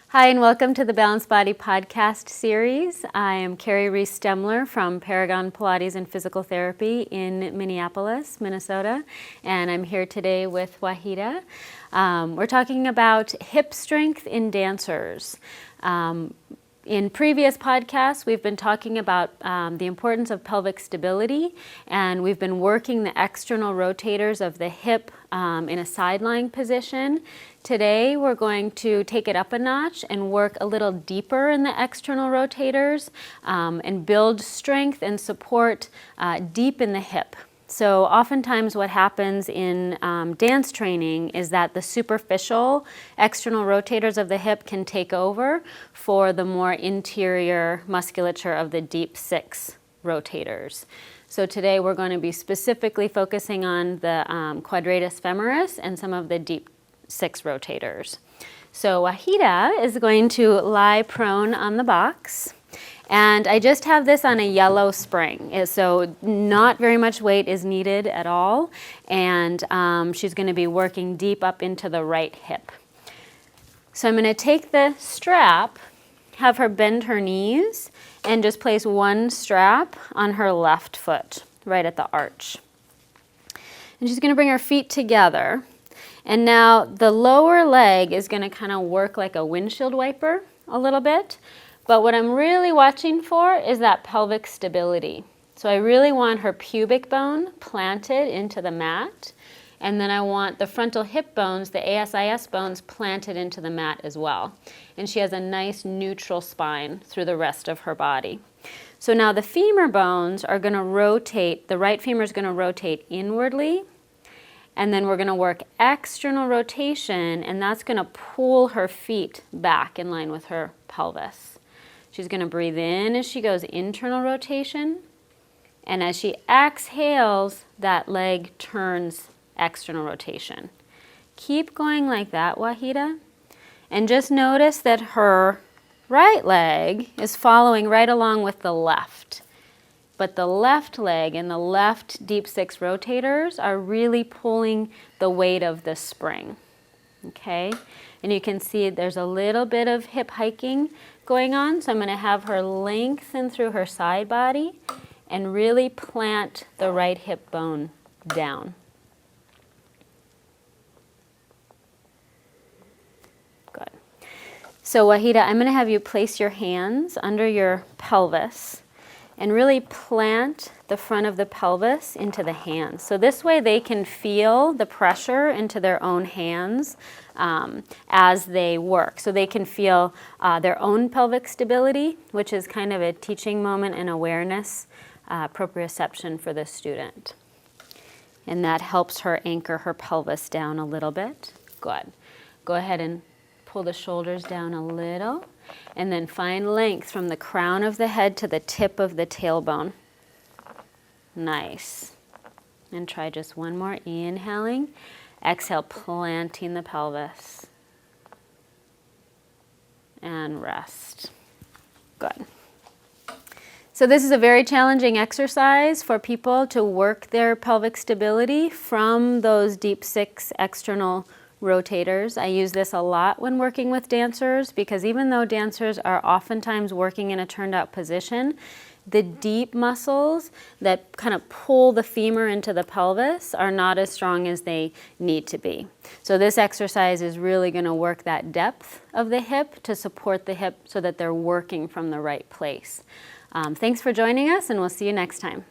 Hi, and welcome to the Balanced Body podcast series. I am Cari Riis Stemmler from Paragon Pilates and Physical Therapy in Minneapolis, Minnesota, and I'm here today with Wahida. We're talking about hip strength in dancers. In previous podcasts, we've been talking about the importance of pelvic stability, and we've been working the external rotators of the hip in a side-lying position. Today, we're going to take it up a notch and work a little deeper in the external rotators and build strength and support deep in the hip. So oftentimes what happens in dance training is that the superficial external rotators of the hip can take over for the more interior musculature of the deep six rotators. So today we're going to be specifically focusing on the quadratus femoris and some of the deep six rotators. So Wahida is going to lie prone on the box. And I just have this on a yellow spring, so not very much weight is needed at all, and she's going to be working deep up into the right hip. So I'm going to take the strap, have her bend her knees, and just place one strap on her left foot, right at the arch. And she's going to bring her feet together, and now the lower leg is going to kind of work like a windshield wiper a little bit. But what I'm really watching for is that pelvic stability. So I really want her pubic bone planted into the mat, and then I want the frontal hip bones, the ASIS bones, planted into the mat as well. And she has a nice neutral spine through the rest of her body. So now the femur bones are going to rotate, the right femur is going to rotate inwardly, and then we're going to work external rotation, and that's going to pull her feet back in line with her pelvis. She's going to breathe in as she goes internal rotation, and as she exhales, that leg turns external rotation. Keep going like that, Wahida, and just notice that her right leg is following right along with the left, but the left leg and the left deep six rotators are really pulling the weight of the spring, okay? And you can see there's a little bit of hip hiking going on, so I'm going to have her lengthen through her side body and really plant the right hip bone down. Good. So Wahida, I'm going to have you place your hands under your pelvis and really plant the front of the pelvis into the hands. So this way they can feel the pressure into their own hands as they work. So they can feel their own pelvic stability, which is kind of a teaching moment and awareness proprioception for the student. And that helps her anchor her pelvis down a little bit. Good. Go ahead and pull the shoulders down a little. And then find length from the crown of the head to the tip of the tailbone. Nice. And try just one more. Inhaling. Exhale, planting the pelvis. And rest. Good. So this is a very challenging exercise for people to work their pelvic stability from those deep six external rotators. I use this a lot when working with dancers because even though dancers are oftentimes working in a turned out position, the deep muscles that kind of pull the femur into the pelvis are not as strong as they need to be. So this exercise is really going to work that depth of the hip to support the hip so that they're working from the right place. Thanks for joining us, and we'll see you next time.